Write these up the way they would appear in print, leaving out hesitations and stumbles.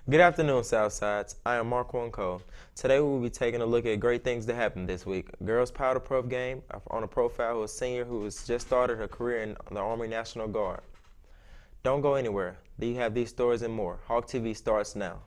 Good afternoon, Southsides. I am Marquand Cole. Today we will be taking a look at great things that happened this week. A girls powder puff game on a profile who is a senior who has just started her career in the Army National Guard. Don't go anywhere. You have these stories and more. Hawktv starts now.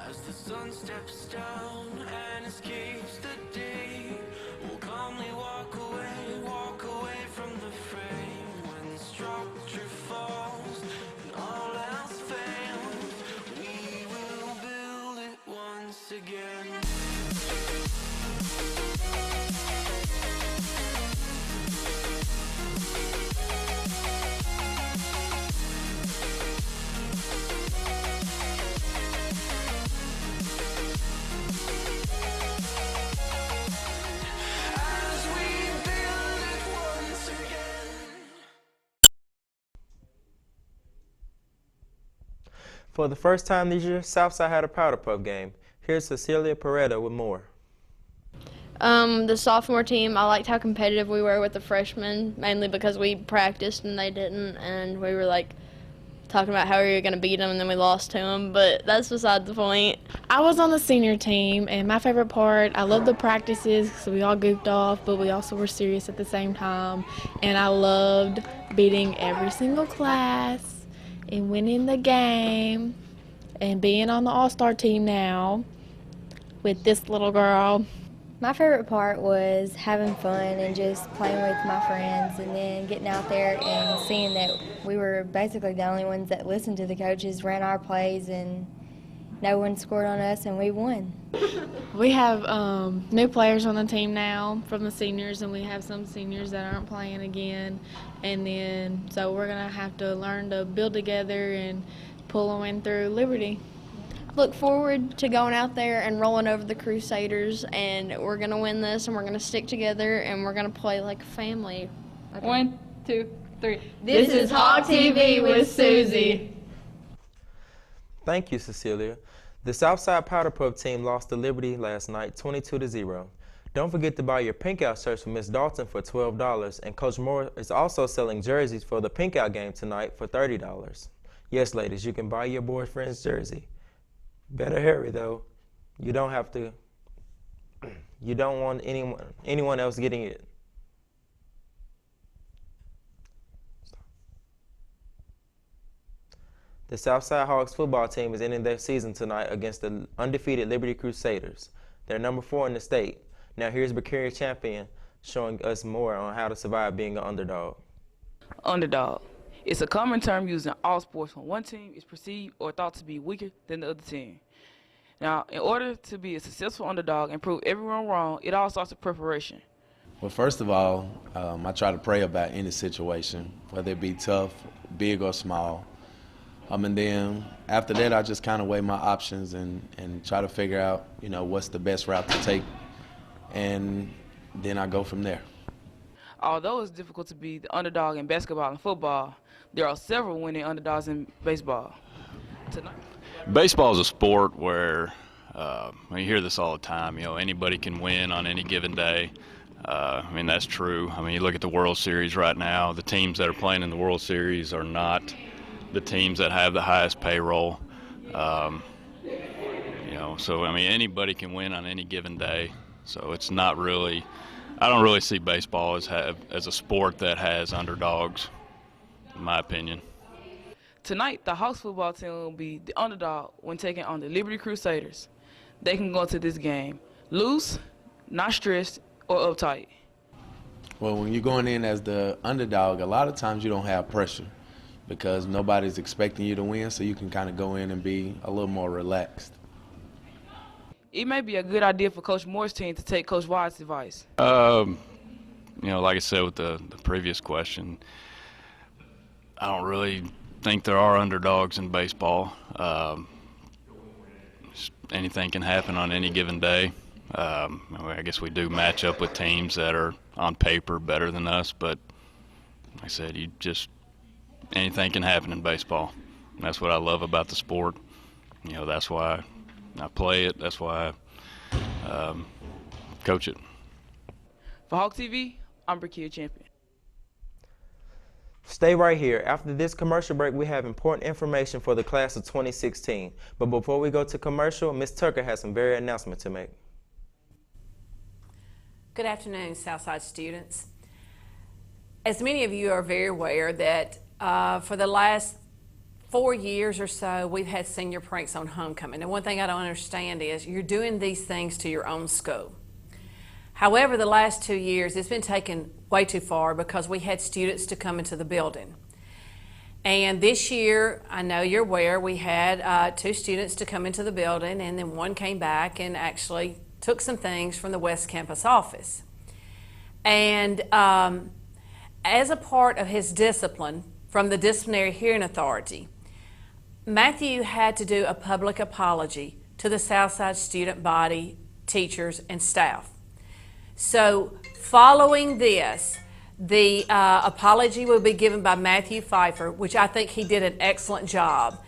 As the sun steps down and escapes the day, we'll calmly walk away from the fray. When the structure falls and all else fails, we will build it once again. For the first time this year, Southside had a powder puff game. Here's Cecilia Pareto with more. The sophomore team, I liked how competitive we were with the freshmen, mainly because we practiced and they didn't, and we were like talking about how we were going to beat them, and then we lost to them, but that's beside the point. I was on the senior team, and my favorite part, I loved the practices because we all goofed off, but we also were serious at the same time, and I loved beating every single class and winning the game and being on the all-star team now with this little girl. My favorite part was having fun and just playing with my friends, and then getting out there and seeing that we were basically the only ones that listened to the coaches, ran our plays, and no one scored on us, and we won. We have new players on the team now from the seniors, and we have some seniors that aren't playing again. And then, so we're going to have to learn to build together and pull them in through Liberty. Look forward to going out there and rolling over the Crusaders, and we're going to win this, and we're going to stick together, and we're going to play like a family. Okay. 1, 2, 3. This is Hawktv with Susie. Thank you, Cecilia. The Southside Powder Puff team lost to Liberty last night 22-0. Don't forget to buy your Pink Out shirts from Miss Dalton for $12, and Coach Moore is also selling jerseys for the Pink Out game tonight for $30. Yes, ladies, you can buy your boyfriend's jersey. Better hurry, though. You don't have to. You don't want anyone else getting it. The Southside Hawks football team is ending their season tonight against the undefeated Liberty Crusaders. They're number 4 in the state. Now here's Precarious Champion showing us more on how to survive being an underdog. Underdog. It's a common term used in all sports when one team is perceived or thought to be weaker than the other team. Now, in order to be a successful underdog and prove everyone wrong, it all starts with preparation. Well, first of all, I try to pray about any situation, whether it be tough, big or small. And then after that, I just kind of weigh my options and try to figure out, what's the best route to take. And then I go from there. Although it's difficult to be the underdog in basketball and football, there are several winning underdogs in baseball. Tonight. Baseball is a sport where you hear this all the time. Anybody can win on any given day. That's true. You look at the World Series right now. The teams that are playing in the World Series are not the teams that have the highest payroll. So anybody can win on any given day. So it's not really. I don't really see baseball as a sport that has underdogs, in my opinion. Tonight, the Hawks football team will be the underdog when taking on the Liberty Crusaders. They can go into this game loose, not stressed, or uptight. Well, when you're going in as the underdog, a lot of times you don't have pressure because nobody's expecting you to win, so you can kind of go in and be a little more relaxed. It may be a good idea for Coach Moore's team to take Coach White's advice. Like I said with the previous question, I don't really think there are underdogs in baseball. Anything can happen on any given day. I guess we do match up with teams that are on paper better than us, but like I said, anything can happen in baseball. And that's what I love about the sport. That's why I play it. That's why I coach it. For Hawktv, I'm Brigadier Champion. Stay right here. After this commercial break, we have important information for the class of 2016. But before we go to commercial, Ms. Tucker has some very announcement to make. Good afternoon, Southside students. As many of you are very aware that for the last 4 years or so, we've had senior pranks on homecoming. And one thing I don't understand is you're doing these things to your own school. However, the last 2 years, it's been taken way too far because we had students to come into the building. And this year, I know you're aware, we had 2 students to come into the building, and then one came back and actually took some things from the West Campus office. And as a part of his discipline from the Disciplinary Hearing Authority, Matthew had to do a public apology to the Southside student body, teachers, and staff. So following this, the apology will be given by Matthew Pfeiffer, which I think he did an excellent job.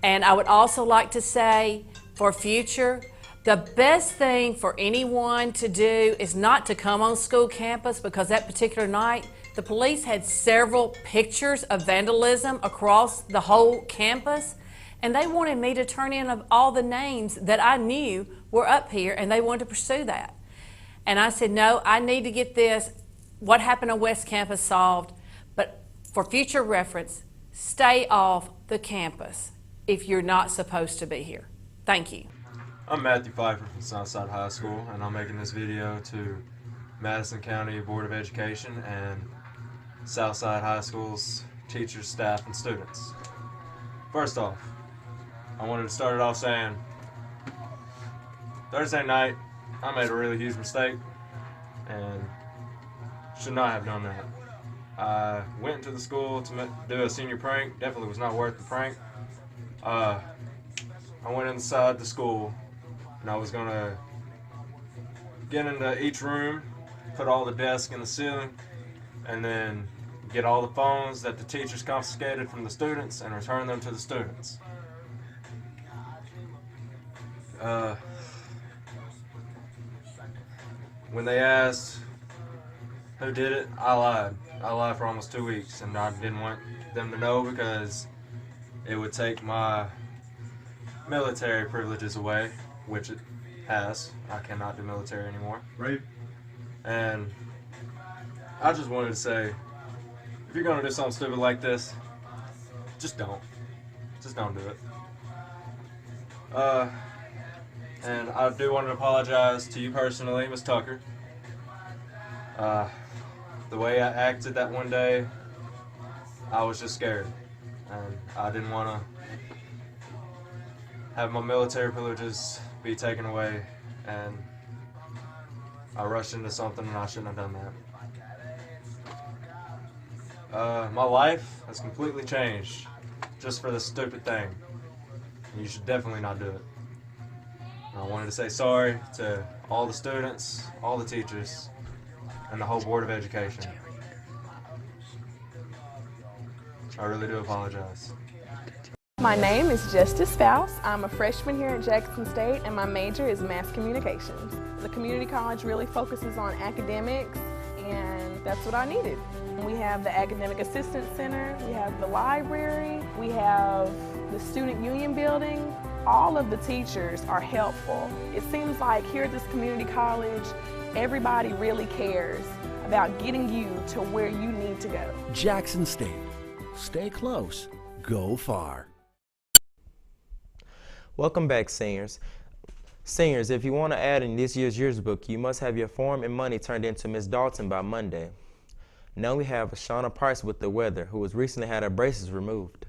And I would also like to say, for future, the best thing for anyone to do is not to come on school campus, because that particular night, the police had several pictures of vandalism across the whole campus, and they wanted me to turn in all the names that I knew were up here, and they wanted to pursue that. And I said, no, I need to get this, what happened on West Campus, solved. But for future reference, stay off the campus if you're not supposed to be here. Thank you. I'm Matthew Pfeiffer from Southside High School, and I'm making this video to Madison County Board of Education and Southside High School's teachers, staff, and students. First off, I wanted to start it off saying, Thursday night, I made a really huge mistake and should not have done that. I went into the school to do a senior prank. Definitely was not worth the prank. I went inside the school and I was going to get into each room, put all the desks in the ceiling, and then get all the phones that the teachers confiscated from the students and return them to the students. When they asked who did it, I lied. I lied for almost 2 weeks, and I didn't want them to know because it would take my military privileges away, which it has. I cannot do military anymore. Right. And I just wanted to say, if you're going to do something stupid like this, just don't. Just don't do it. And I do want to apologize to you personally, Ms. Tucker. The way I acted that one day, I was just scared. And I didn't want to have my military privileges be taken away. And I rushed into something and I shouldn't have done that. My life has completely changed just for this stupid thing. You should definitely not do it. I wanted to say sorry to all the students, all the teachers, and the whole Board of Education. I really do apologize. My name is Justice Faust. I'm a freshman here at Jackson State, and my major is mass communications. The community college really focuses on academics, and that's what I needed. We have the Academic Assistance Center, we have the library, we have the Student Union building. All of the teachers are helpful. It seems like here at this community college, everybody really cares about getting you to where you need to go. Jackson State. Stay close. Go far. Welcome back, seniors. Seniors, if you want to add in this year's yearbook, you must have your form and money turned in to Ms. Dalton by Monday. Now we have Shauna Price with the weather, who has recently had her braces removed.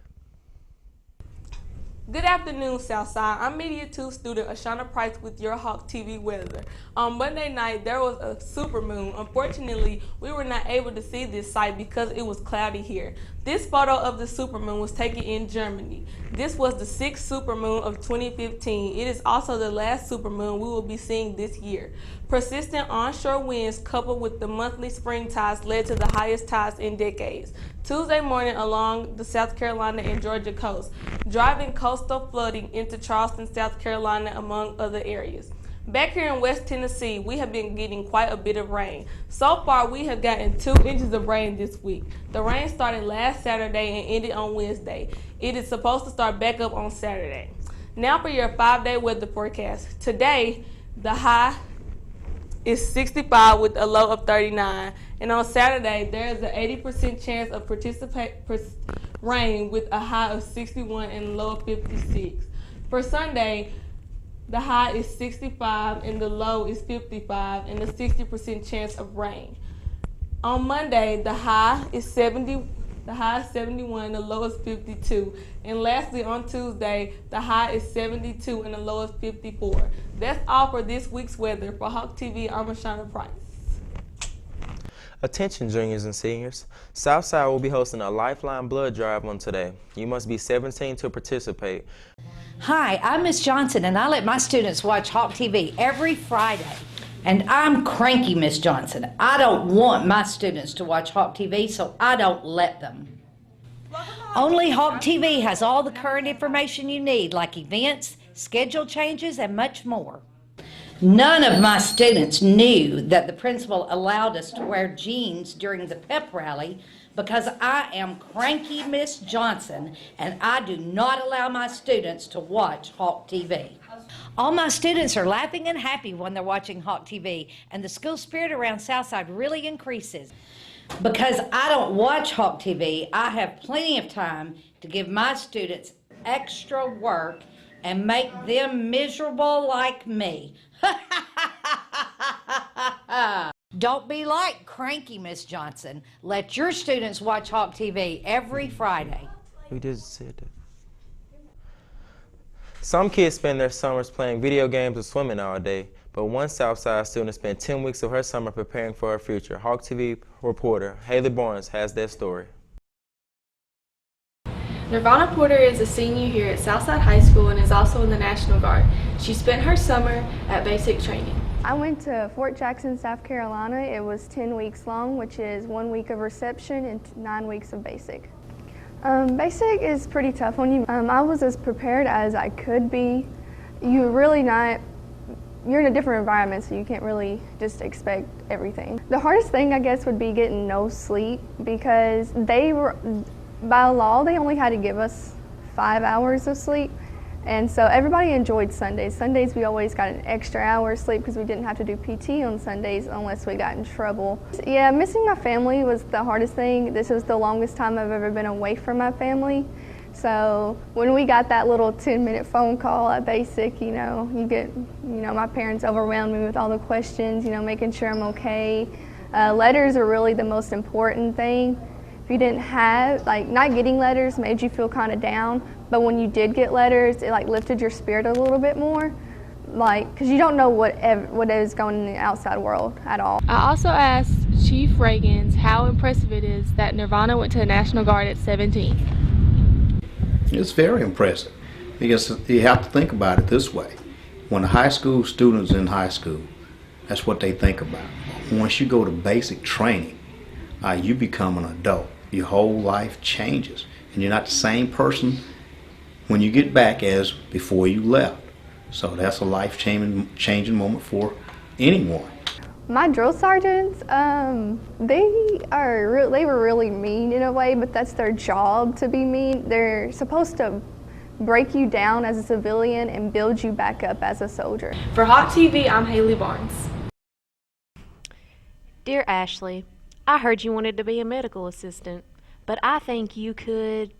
Good afternoon, Southside. I'm Media 2 student Ashana Price with your Hawktv weather. On Monday night, there was a supermoon. Unfortunately, we were not able to see this sight because it was cloudy here. This photo of the supermoon was taken in Germany. This was the 6th supermoon of 2015. It is also the last supermoon we will be seeing this year. Persistent onshore winds coupled with the monthly spring tides led to the highest tides in decades. Tuesday morning along the South Carolina and Georgia coast, driving coastal flooding into Charleston, South Carolina, among other areas. Back here in West Tennessee, we have been getting quite a bit of rain. So far, we have gotten 2 inches of rain this week. The rain started last Saturday and ended on Wednesday. It is supposed to start back up on Saturday. Now for your 5-day weather forecast. Today, the high is 65 with a low of 39. And on Saturday, there is an 80% chance of rain with a high of 61 and a low of 56. For Sunday, the high is 65 and the low is 55 and a 60% chance of rain. On Monday, the high is 71, the low is 52. And lastly, on Tuesday, the high is 72 and the low is 54. That's all for this week's weather. For Hawktv, I'm Ashana Price. Attention juniors and seniors, Southside will be hosting a Lifeline blood drive on today. You must be 17 to participate. Hi, I'm Miss Johnson, and I let my students watch Hawktv every Friday. And I'm cranky, Miss Johnson. I don't want my students to watch Hawktv, so I don't let them. Only Hawktv has all the current information you need, like events, schedule changes, and much more. None of my students knew that the principal allowed us to wear jeans during the pep rally because I am cranky Miss Johnson and I do not allow my students to watch Hawktv. All my students are laughing and happy when they're watching Hawktv, and the school spirit around Southside really increases. Because I don't watch Hawktv, I have plenty of time to give my students extra work and make them miserable like me. Don't be like cranky Miss Johnson. Let your students watch Hawktv every Friday. We just said that. Some kids spend their summers playing video games or swimming all day, but one Southside student spent 10 weeks of her summer preparing for her future. Hawktv reporter Haley Barnes has that story. Nirvana Porter is a senior here at Southside High School and is also in the National Guard. She spent her summer at basic training. I went to Fort Jackson, South Carolina. It was 10 weeks long, which is 1 week of reception and 9 weeks of basic. Basic is pretty tough on you. I was as prepared as I could be. You're in a different environment, so you can't really just expect everything. The hardest thing, I guess, would be getting no sleep because by law, they only had to give us 5 hours of sleep. And so everybody enjoyed Sundays. Sundays we always got an extra hour of sleep because we didn't have to do PT on Sundays unless we got in trouble. Yeah, missing my family was the hardest thing. This was the longest time I've ever been away from my family. So when we got that little 10-minute phone call at basic, my parents overwhelmed me with all the questions, making sure I'm okay. Letters are really the most important thing. If you didn't have, not getting letters made you feel kind of down, but when you did get letters, it lifted your spirit a little bit more, because you don't know what is going on in the outside world at all. I also asked Chief Reagans how impressive it is that Nirvana went to the National Guard at 17. It's very impressive because you have to think about it this way. When a high school student's in high school, that's what they think about. Once you go to basic training, you become an adult. Your whole life changes, and you're not the same person when you get back as before you left. So that's a life-changing moment for anyone. My drill sergeants, they were really mean in a way, but that's their job to be mean. They're supposed to break you down as a civilian and build you back up as a soldier. For Hawktv, I'm Haley Barnes. Dear Ashley, I heard you wanted to be a medical assistant, but I think you could...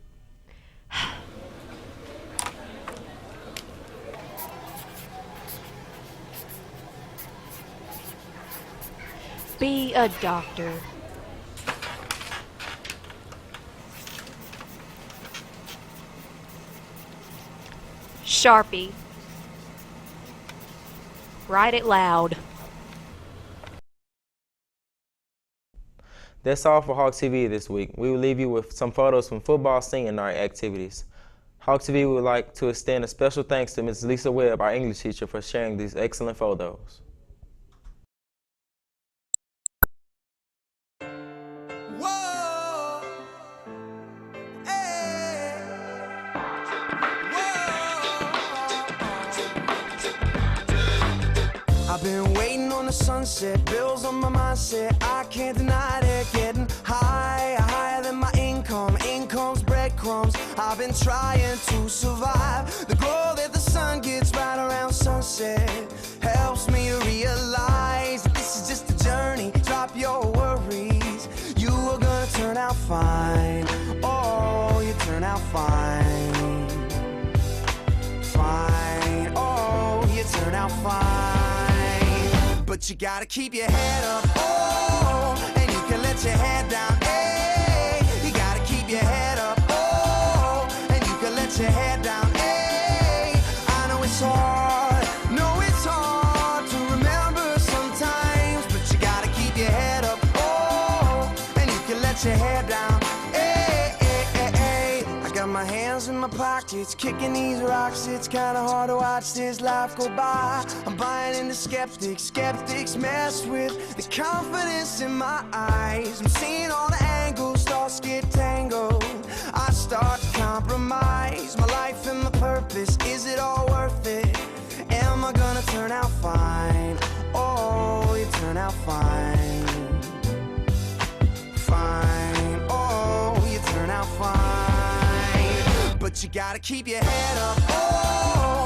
be a doctor. Sharpie. Write it loud. That's all for Hawktv this week. We will leave you with some photos from football senior night activities. Hawktv would like to extend a special thanks to Ms. Lisa Webb, our English teacher, for sharing these excellent photos. sunset, bills on my mindset, I can't deny it. Getting higher, higher than my income, income's breadcrumbs. I've been trying to survive. The glow that the sun gets right around sunset helps me to realize that this is just a journey. Drop your worries, you are gonna turn out fine. Oh, you turn out fine. Fine, oh, you turn out fine. But you gotta keep your head up, oh, and you can let your head down, hey. You gotta keep your head up, oh, and you can let your head down, hey. I know it's hard, to remember sometimes, but you gotta keep your head up, oh, and you can let your head down, hey, hey, hey, hey. I got my hands in my pockets, kicking these rocks. It's kinda hard to watch this life go by. I'm buying into skeptics, skeptics mess with the confidence in my eyes. I'm seeing all the angles, thoughts get tangled. I start to compromise my life and my purpose. Is it all worth it? Am I gonna turn out fine? Oh, you turn out fine. Fine, oh, you turn out fine. But you gotta keep your head up, oh,